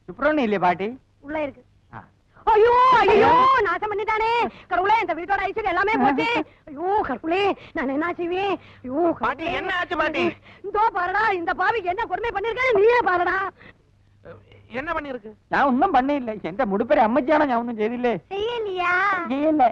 சுப்பிரமணியம் இல்லையா பாட்டி? உள்ள இருக்கு. ஐயோ ஐயோ நாசம் பண்ணிட்டானே கடவுளே, இந்த வீட்டோட ஐஸ்வர்யம் எல்லாமே போச்சு. ஐயோ கடவுளே, நான் என்ன செய்வேன்? ஐயோ பாட்டி என்ன ஆச்சு பாட்டி? இதோ பாருடா, இந்த பாவிக்கு என்ன கொடுமை பண்ணிருக்கேன் நீயே பாருடா. என்ன பண்ணிருக்கு? ഞാൻ ഒന്നും പണിയില്ല. എന്റെ മുടിപ്പേര് അമ്മച്ചാണ്, ഞാൻ ഒന്നും ചെയ്തില്ലേ. செய்யலையா? ചെയ്യല്ല.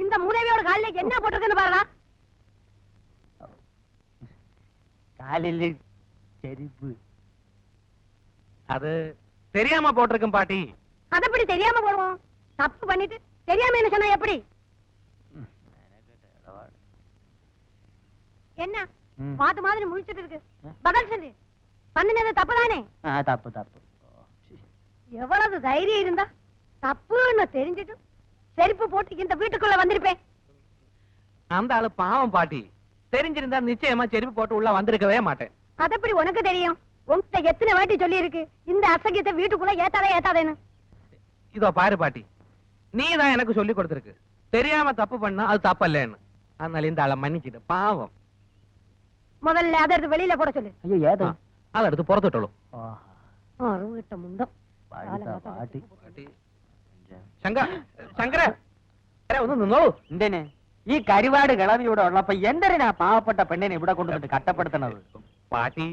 இந்த மூதேவியோட காலில என்ன போட்டிருக்குன்னு பாருடா. காலில் செருப்பு. அது தெரியாம போட்டிருக்கும் பாட்டி. அது எப்படி தெரியாம போடுவோம்? தப்பு பண்ணிட்டு தெரியாம என்ன சொன்னா எப்படி? என்ன மாத்து மாதிரி முழிச்சிட்டு இருக்கு? பதில் சொல்லு. பண்ணினது தப்பு தானே? தப்பு தப்பு. எவ்வளவு தைரியம் இருந்தா தப்புன்னு தெரிஞ்சிட்டு செருப்பு போட்டு இந்த வீட்டுக்குள்ள வந்திருப்பேன். அந்த ஆளு பாவம் பாட்டி. தெரிஞ்சிருந்தா நிச்சயமா செருப்பு போட்டு உள்ள வந்திருக்கவே மாட்டேன். அது எப்படி உனக்கு தெரியும்? உன்கிட்ட எத்தனை வாட்டி சொல்லி இருக்கு இந்த அசகியத்தை வீட்டுக்குள்ள ஏத்தாதேன்னு? இதோ பாரு பாட்டி, நீ தான் எனக்கு சொல்லி கொடுத்திருக்கு தெரியாம தப்பு பண்ணா அது தப்பல்லேன்னு. அதனால இந்த ஆளை மன்னிச்சிட்டு பாவம். முதல்ல அதை எடுத்து வெளியில போட சொல்லு. ஐயோ ஏதோ அதை எடுத்து புறத்துட்டோம். அருவிட்ட முண்டம் ശങ്കര ഒന്ന് നിന്നോളൂ. എന്തേനെ ഈ കരിവാട് കിളവി ഇവിടെ ഉള്ളപ്പോ എന്തിനാ പാവപ്പെട്ട പെണ്ണിനെ ഇവിടെ കൊണ്ടുവന്നിട്ട് കട്ടപ്പെടുത്തണത്? പാട്ടി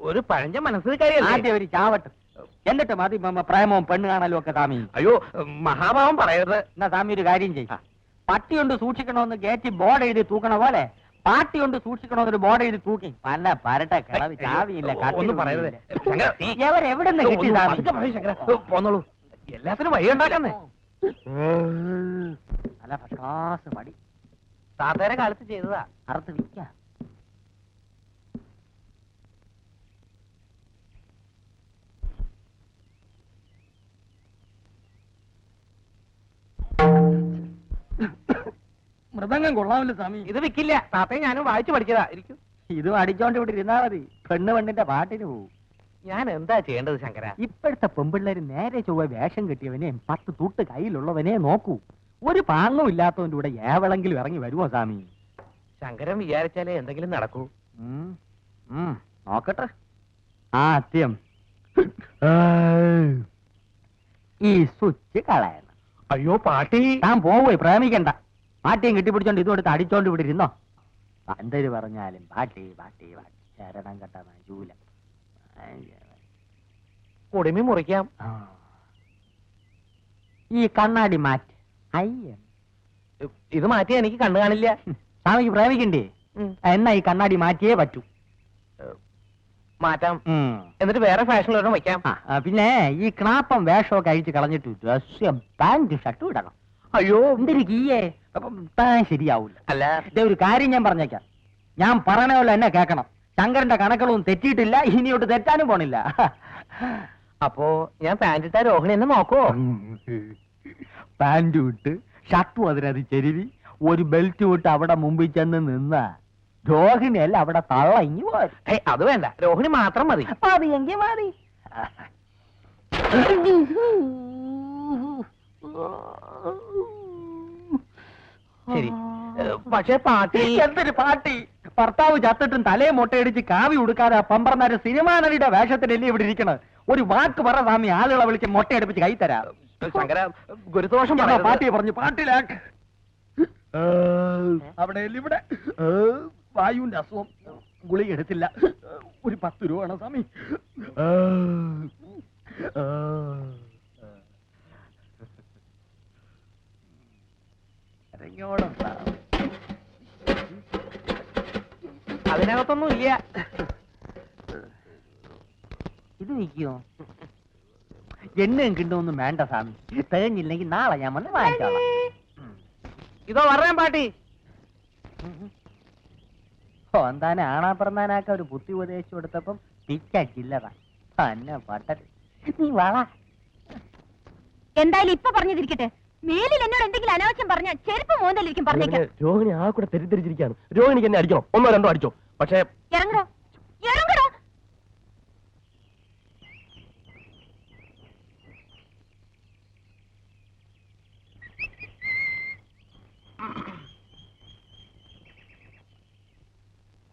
ഒരു പഴഞ്ച മനസ്സ് കാര്യമല്ലേ. ആദ്യം ഒരു ചാവട്ട്, എന്നിട്ട് മതി പ്രേമവും പെണ്ണ് കാണലും ഒക്കെ. താമി അയ്യോ മഹാഭാവം പറയരുത്. എന്നാ താമി ഒരു കാര്യം ചെയ്യും, പട്ടി കൊണ്ട് സൂക്ഷിക്കണമെന്ന് ഗേറ്റ് ബോർഡ് എഴുതി തൂക്കണ പോലെ പാട്ടി കൊണ്ട് സൂക്ഷിക്കണമെന്നൊരു ബോർഡ് എഴുതി തൂക്കി. പല പരട്ട കിളവി ചാവിയില്ല. ഒന്നും പറയരുത്. എവിടെ നിന്ന് കിട്ടി? പോന്നോളൂ, എല്ലാത്തിനും വഴി ഉണ്ടാക്കുന്നേ. അല്ല ഫസ്റ്റ് മടി താത്തേരെ കാലത്ത് ചെയ്തതാ. അറുത്ത് വിൽക്കാം. മൃദംഗം കൊള്ളാമല്ലോ സ്വാമി. ഇത് വിൽക്കില്ല. താത്തയെ ഞാനും വായിച്ചു പഠിച്ചതാ. ഇരിക്കും. ഇതും അടിച്ചോണ്ട് ഇവിടെ ഇരുന്നാ മതി, പെണ്ണ് പെണ്ണിന്റെ പാട്ടിന് പോവും. ഞാൻ എന്താ ചെയ്യേണ്ടത് ശങ്കര? ഇപ്പോഴത്തെ പെമ്പിള്ളേര് നേരെ ചൊവ്വ വേഷം കെട്ടിയവനെ 10 തൂട്ട് കയ്യിലുള്ളവനെ നോക്കൂ. ഒരു പാങ്ങും ഇല്ലാത്തവന്റെ കൂടെ ഏവളെങ്കിലും ഇറങ്ങി വരുമോ സ്വാമി? ശങ്കരൻ വിചാരിച്ചാലേ എന്തെങ്കിലും നടക്കൂ. നോക്കട്ടെ. ആദ്യം ഈ സ്വിച്ച് കളയണം. അയ്യോ പാട്ടി, താൻ പോവേ, പ്രേമിക്കണ്ട. പാട്ടിയും കെട്ടിപ്പിടിച്ചോണ്ട് ഇതും എടുത്ത് അടിച്ചോണ്ട് ഇവിടെ ഇരുന്നോ. എന്തൊരു പറഞ്ഞാലും പാട്ടി പാട്ടി പാട്ടി ശരണം കെട്ട ജൂല. കുടുമി മുറിക്കാം. ഈ കണ്ണാടി മാറ്റി. അയ്യ, ഇത് മാറ്റി എനിക്ക് കണ്ണു കാണില്ല. സ്വാമിക്ക് പ്രേമിക്കണ്ടേ? എന്നാ ഈ കണ്ണാടി മാറ്റിയേ പറ്റൂ. മാറ്റാം. എന്നിട്ട് വേറെ ഫാഷനിലൊരെണ്ണം വയ്ക്കാം. പിന്നെ ഈ ക്ലാപ്പം വേഷമൊക്കെ അഴിച്ച് കളഞ്ഞിട്ട് ഡ്രസ്സും പാന്റ് ഷർട്ടും ഇടണം. അയ്യോ എന്തൊരു കീയേ, താൻ ശരിയാവൂല. അല്ല, ഇതേ ഒരു കാര്യം ഞാൻ പറഞ്ഞേക്കാം, ഞാൻ പറയണ പോലെ എന്നെ കേൾക്കണം. ശങ്കരന്റെ കണക്കുകളൊന്നും തെറ്റിയിട്ടില്ല, ഇനിയോട്ട് തെറ്റാനും പോണില്ല. അപ്പോ ഞാൻ പാന്റ് ഇട്ട രോഹിണി എന്നെ നോക്കോ? പാന്റ് വിട്ട് ഷർട്ടും അതിനത് ചെരുവി ഒരു ബെൽറ്റ് വിട്ട് അവിടെ മുമ്പിൽ ചെന്ന് നിന്ന രോഹിണിയല്ല അവിടെ തള്ള ഇങ്ങി പോരും. അത് വേണ്ട, രോഹിണി മാത്രം മതി. മതിയെങ്കിൽ മതി. ശരി, പക്ഷെ പാട്ടി. എന്തൊരു പാട്ടി? ഭർത്താവ് ചത്തിട്ടും തലയെ മൊട്ടയടിച്ച് കാവി ഉടുക്കാതെ പമ്പർന്നാര് സിനിമാ നടിയുടെ വേഷത്തിലല്ലേ ഇവിടെ ഇരിക്കണത്? ഒരു വാക്ക് പറ സ്വാമി, ആളുകളെ വിളിച്ച് മൊട്ടയടിപ്പിച്ച് കൈ തരാം. ശങ്കര ഗുരുദോഷം പാട്ടിയെ പറഞ്ഞു, പാട്ടിലാക്ക്. അവിടെ ഇവിടെ വായുവിന്റെ അസുഖം, ഗുളിക എടുത്തില്ല. ഒരു 10 രൂപ വേണം സ്വാമി. അതിനകത്തൊന്നും ഇല്ല. ഇത് നിൽക്കുമോ? എണ്ണയും കിട്ടുമൊന്നും വേണ്ട സ്വാമി, തികഞ്ഞില്ലെങ്കിൽ നാളെ ഞാൻ വന്ന് വാങ്ങിച്ചോളാം. ഇതോ പറയാൻ പാട്ടി. എന്താനെ ആണാ പറന്നാനാക്ക ഒരു ബുദ്ധി ഉപദേശിച്ചു കൊടുത്തപ്പം തിക്കച്ചില്ലറ തന്നെ പട്ടത്. നീ വള. എന്തായാലും ഇപ്പൊ പറഞ്ഞതിരിക്കട്ടെ, മേലിൽ എന്നോട് എന്തെങ്കിലും അനാവശ്യം പറഞ്ഞ ചെരുപ്പ് മോന്തലിരിക്കും പറഞ്ഞേക്കാം. രോഹിണി ആ കൂടെ തെറ്റിദ്ധരിച്ചിരിക്കുകയാണ്. രോഹിണിക്ക് എന്നെ അടിക്കണം, 1 2 അടിച്ചോ. പക്ഷേ ഇറങ്ങടോ, ഇറങ്ങടോ.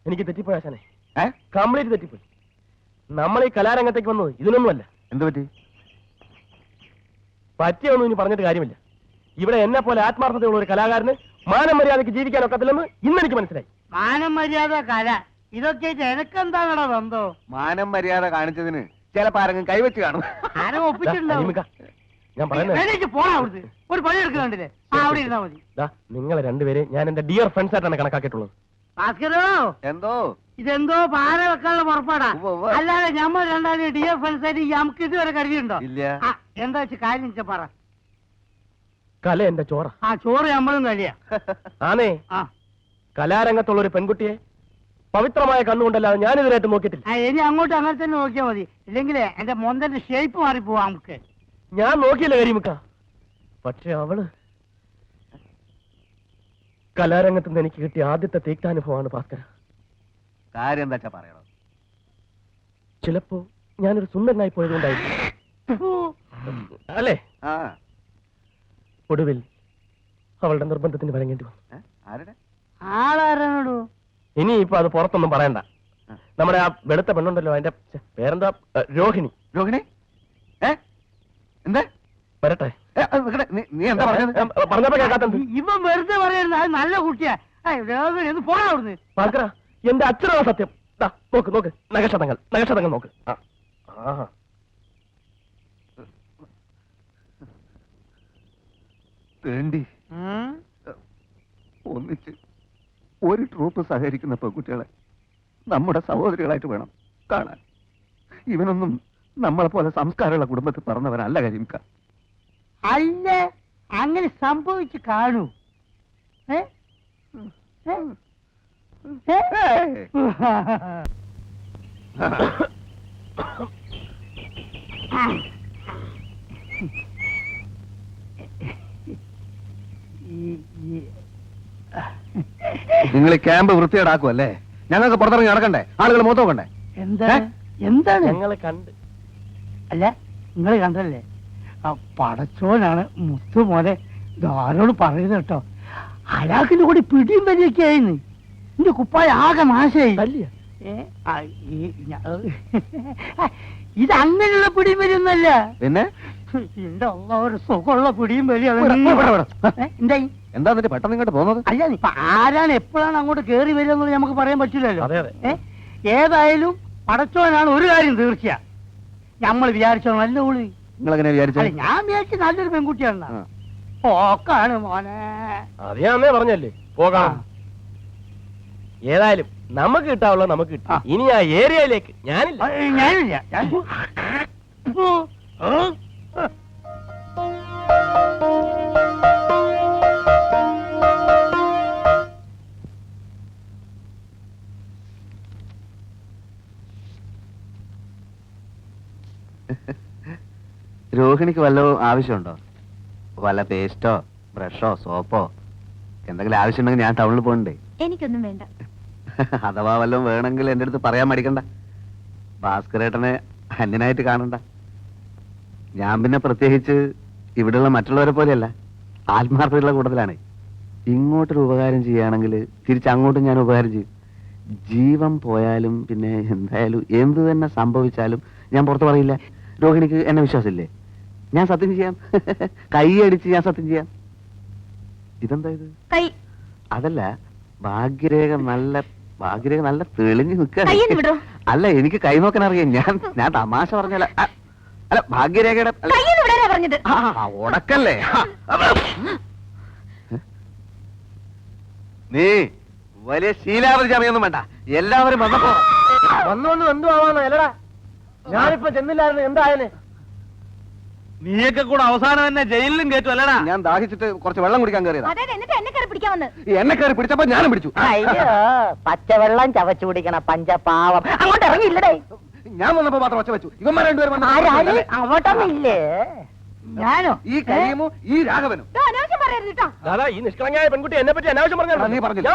എനിക്ക് തെറ്റിപ്പോയാശാനെ, കംപ്ലീറ്റ് തെറ്റിപ്പോയി. നമ്മൾ ഈ കലാരംഗത്തേക്ക് വന്നത് ഇതിനൊന്നുമല്ല. എന്ത് പറ്റി? പറ്റിയൊന്നും ഇനി പറഞ്ഞിട്ട് കാര്യമില്ല. ഇവിടെ എന്നെ പോലെ ആത്മാർത്ഥതയുള്ള ഒരു കലാകാരന് മാനം മര്യാദയ്ക്ക് ജീവിക്കാൻ ഒക്കത്തില്ലെന്ന് ഇന്നെനിക്ക് മനസ്സിലായി. മാനം മര്യാദ കല ഇതൊക്കെ എനക്കെന്താണോ ബന്ധോ? മാനം മര്യാദ കാണിച്ചതിന് ചിലപ്പോ ആരെങ്കിലും കൈവച്ച് കാണും. ആരും ദാ, ഒപ്പിച്ചിട്ടുണ്ടോ? അനീമിക്ക, ഞാൻ പറയുന്നത് പോണ അവിടുന്ന് ഒരു പണി എടുക്കുന്നുണ്ടല്ലേ, അവിടെ ഇരുന്നാ മതി. നിങ്ങളെ രണ്ടുപേരെ ഞാൻ എന്റെ ഡിയർ ഫ്രണ്ട്സ് ആയിട്ടാണ് കണക്കാക്കിയിട്ടുള്ളത്. ഭാസ്കരോ, എന്തോ ഇതെന്തോ പാല വെക്കാനുള്ള പുറപ്പാടാ. ഉവ്വ് ഉവ്വ്. അല്ലാതെ നമ്മൾ രണ്ടാലും ഡിയർ ഫ്രണ്ട്സ് ആയിട്ട് നമുക്ക് ഇതുവരെ കരുതിയുണ്ടോ? ഇല്ല. ആ, എന്താ വെച്ച് കാര്യം വെച്ചാ പറ. കല എന്റെ ചോറ. ആ ചോറ് നമ്മളും കഴിയാ. ആനേ, ആ കലാരംഗത്തുള്ള ഒരു പെൺകുട്ടിയെ പവിത്രമായ കണ്ണുകൊണ്ടല്ലാതെ ഞാൻ ഇതിനായിട്ട് നോക്കിയിട്ടില്ല. ആ, ഇനി അങ്ങോട്ട് അങ്ങനെ തന്നെ നോക്കിയാ മതി. ഇല്ലെങ്കിലേ എന്റെ മൊന്തന്റെ ഷേപ്പ് മാറിപ്പോവാ നമുക്ക്. ഞാൻ നോക്കിയില്ല കരിമുക്ക. പക്ഷെ അവള് കലാരംഗത്ത് നിന്ന് എനിക്ക് കിട്ടിയ ആദ്യത്തെ തീക്താനുഭവമാണ് ഭാസ്കര. കാര്യം എന്താ വെച്ചാ പറയണോ? ചിലപ്പോ ഞാനൊരു സുന്ദരനായി പോയതുകൊണ്ടായിരിക്കും, അല്ലേ? ആ, ഒടുവിൽ അവളുടെ നിർബന്ധത്തിന് വഴങ്ങേണ്ടി വന്നു. ആരുടെ? ആളാരാണോടു? ഇനിയിപ്പോ അത് പുറത്തൊന്നും പറയണ്ട. നമ്മുടെ ആ വെളുത്ത പെണ്ണുണ്ടല്ലോ, അതിന്റെ പേരെന്താ? രോഹിണി. രോഹിണി? എന്താ? വരട്ടെ. നീ എന്താ പറഞ്ഞത്? പറഞ്ഞപ്പോ കേൾക്കാത്തത്. ഇവൻ വെറുതെ പറയുന്നത് അത് നല്ല കുട്ടിയാ. ഒന്ന് പോണ അവിടുന്ന്. ഭാസ്കര, എന്റെ അച്ഛനാണ് സത്യം. ദാ, നോക്ക് നോക്ക്, നഗക്ഷതങ്ങൾ നോക്ക്. വേണ്ടി ഒന്നിച്ച് ഒരു ട്രൂപ്പ് സഹകരിക്കുന്ന പെൺകുട്ടികളെ നമ്മുടെ സഹോദരികളായിട്ട് വേണം കാണാൻ. ഇവനൊന്നും നമ്മളെ പോലെ സംസ്കാരമുള്ള കുടുംബത്തിൽ പറഞ്ഞവനല്ല കരിമിക്ക. അല്ല, അങ്ങനെ സംഭവിച്ചു കാണൂ. നിങ്ങൾ ഈ ക്യാമ്പ് വൃത്തിയേടാക്കുമല്ലേ? ഞങ്ങൾക്ക് പുറത്തിറങ്ങി നടക്കണ്ടേ? ആളുകൾ മൂത്ത് നോക്കണ്ടേ? എന്താണ്? ഞങ്ങളെ കണ്ട്. അല്ല, നിങ്ങൾ കണ്ടല്ലേ, ആ പടച്ചോനാണ് മുത്തു മോനെ ധാരോട് പറയുന്നത് കേട്ടോ. അയാൾക്കിന്റെ കൂടി പിടിയും വലിയൊക്കെ ആയിന്ന്. എന്റെ കുപ്പായ ആകെ നാശമായി. ഇത് അങ്ങനെയുള്ള പിടിയും വലിയൊന്നല്ല. പിന്നെ എന്റെ ഒരു സുഖമുള്ള പിടിയും വലിയാണ്. എന്തായി? എന്താ എന്നിട്ട് പെട്ടെന്ന് ഇങ്ങോട്ട് പോകുന്നത്? അല്ല, ഇപ്പൊ ആരാണ് എപ്പോഴാണ് അങ്ങോട്ട് കേറി വരിക എന്നുള്ളത് നമുക്ക് പറയാൻ പറ്റില്ലല്ലോ. അതെ, അതെ. ഏതായാലും പടച്ചോനാണ് ഒരു കാര്യം തീർച്ചയാ. നമ്മൾ വിചാരിച്ചോ നല്ല ഉള്ളി. നിങ്ങൾ എങ്ങനെ വിചാരിച്ചു? അല്ല, ഞാൻ വിചാരിച്ച നല്ലൊരു പെൺകുട്ടിയാണ്. ഓക്കാണ് മോനെ. അത് ഞാൻ അന്നേ പറഞ്ഞല്ലേ, പോകാം. ഏതായാലും നമുക്ക് കിട്ടാവുള്ളത് നമുക്ക് കിട്ടി. ഇനി ആ ഏരിയയിലേക്ക് ഞാനില്ല. ഞാനില്ല. രോഹിണിക്ക് വല്ല ആവശ്യമുണ്ടോ? വല്ല പേസ്റ്റോ ബ്രഷോ സോപ്പോ എന്തെങ്കിലും ആവശ്യമുണ്ടെങ്കിൽ ഞാൻ ടൗണിൽ പോകണ്ടേ? എനിക്കൊന്നും വേണ്ട. അഥവാ വല്ലതും വേണമെങ്കിൽ എന്റെ അടുത്ത് പറയാൻ മടിക്കണ്ട. ഭാസ്കരേട്ടനെ അന്യനായിട്ട് കാണണ്ട. ഞാൻ പിന്നെ പ്രത്യേകിച്ച് ഇവിടെയുള്ള മറ്റുള്ളവരെ പോലെയല്ല, ആത്മാർത്ഥതയുള്ള കൂട്ടത്തിലാണ്. ഇങ്ങോട്ടൊരു ഉപകാരം ചെയ്യുകയാണെങ്കിൽ തിരിച്ചങ്ങോട്ടും ഞാൻ ഉപകാരം ചെയ്യും. ജീവൻ പോയാലും പിന്നെ എന്തായാലും എന്ത് തന്നെ സംഭവിച്ചാലും ഞാൻ പുറത്ത് പറയില്ല. രോഹിണിക്ക് എന്നെ വിശ്വാസമില്ലേ? ഞാൻ സത്യം ചെയ്യാം. കൈ അടിച്ച് ഞാൻ സത്യം ചെയ്യാം. ഇതെന്താ ഇത്? കൈ അതല്ല, ഭാഗ്യരേഖ നല്ല തെളിഞ്ഞു കയ്യൊന്ന് വിടോ. നിൽക്കുക. അല്ല, എനിക്ക് കൈ നോക്കാൻ അറിയാം. ഞാൻ തമാശ പറഞ്ഞല്ല. അല്ല, ഭാഗ്യരേഖയുടെ കയ്യൊന്ന് വിടാനാ പറഞ്ഞത്. ഉടക്കല്ലേ? നീ വലിയ ശീലാവധി ചമയൊന്നും വേണ്ട. എല്ലാവരും വന്നപ്പോ വന്നു എന്തു ആവാന്നോ? അല്ലടാ, ഞാനിപ്പോ ചെന്നില്ലായിരുന്നു. എന്തായനെ? നീയൊക്കെ കൂടെ അവസാനം തന്നെ ജയിലിലും കേട്ടു അല്ലടാ. ഞാൻ ദാഹിച്ചിട്ട് കുറച്ച് വെള്ളം കുടിക്കാൻ കയറിയതാ. അതെ, എന്നിട്ട് എന്നെ കയറി പിടിക്കാൻ വന്ന്. എന്നെ കയറി പിടിച്ചപ്പോ ഞാനും പിടിച്ചു. അയ്യോ, പച്ചവെള്ളം ചവച്ചു കുടിക്കണ പഞ്ചപാവം. അങ്ങോട്ട് ഇറങ്ങിയില്ലടേ. ഞാൻ വന്നപ്പോ മാത്രം ഒച്ച വെച്ചു. ഇവന്മാർ രണ്ടുപേരും അങ്ങോട്ടൊന്നും ഇല്ലേ? ഞാനോ? ഈ കരീമും ഈ രാഘവനും. അനാവശ്യം പറയരുത് കേട്ടോ. ദാദാ, ഈ നിഷ്കളങ്കയായ പെൺകുട്ടി എന്നെ പറ്റി അനാവശ്യം പറഞ്ഞു. നീ പറഞ്ഞില്ല.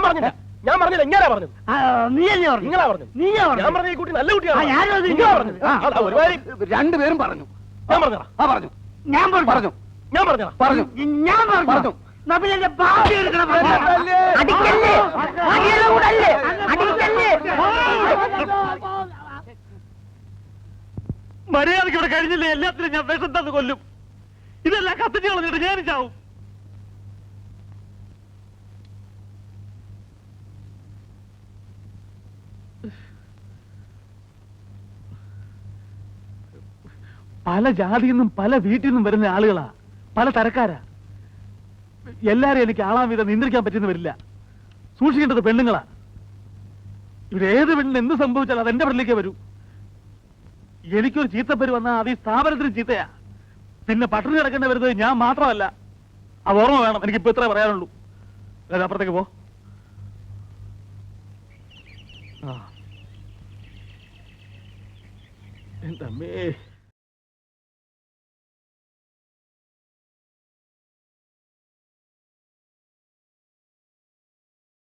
ഞാൻ പറഞ്ഞില്ല. ഇങ്ങനെ പറഞ്ഞു. നീയല്ലേ പറഞ്ഞു? നിങ്ങളാ പറഞ്ഞു. നീയാ ഞാൻ പറഞ്ഞ ഈ കുട്ടി നല്ല കുട്ടിയാണ്. ഞാനും അത് നിങ്ങളാ പറഞ്ഞത്. ഒരുപാട് രണ്ടുപേരും പറഞ്ഞു. ഞാൻ പറഞ്ഞതാ. പറഞ്ഞു. ഞാൻ പറഞ്ഞു. ഞാൻ പറഞ്ഞതാ. പറഞ്ഞു. ഞാൻ പറഞ്ഞു. നബിലെ ബാക്കി എടുക്കണം. അടിക്കല്ലേ, അടിക്കല്ലേ, അടിക്കല്ലേ. മര്യാദയ്ക്ക് ഇവിടെ കഴിഞ്ഞില്ലേ എല്ലാത്തിനും ഞാൻ വിഷം തന്ന് കൊല്ലും. ഇതെല്ലാം കത്തിച്ച് കളഞ്ഞിട്ട് ഞാൻ ചാവും. പല ജാതിയിൽ നിന്നും പല വീട്ടിൽ നിന്നും വരുന്ന ആളുകളാ, പല തരക്കാരാ. എല്ലാരെയും എനിക്ക് ആളാം വിധം നിയന്ത്രിക്കാൻ പറ്റുന്ന വരില്ല. സൂക്ഷിക്കേണ്ടത് പെണ്ണുങ്ങളാ. ഇവിടെ ഏത് പെണ്ണിന് എന്ത് സംഭവിച്ചാലും അതെന്റെ പെണ്ണിലേക്കേ വരൂ. എനിക്കൊരു ചീത്തപ്പേര് വന്നാൽ അത് ഈ സ്ഥാപനത്തിന് ചീത്തയാ. പിന്നെ പട്ടിണി കിടക്കേണ്ടി വരുന്നത് ഞാൻ മാത്രമല്ല. അത് ഓർമ്മ വേണം. എനിക്കിപ്പോ ഇത്രേ പറയാനുള്ളൂ. അപ്പുറത്തേക്ക് പോ. എന്റെ അമ്മേ.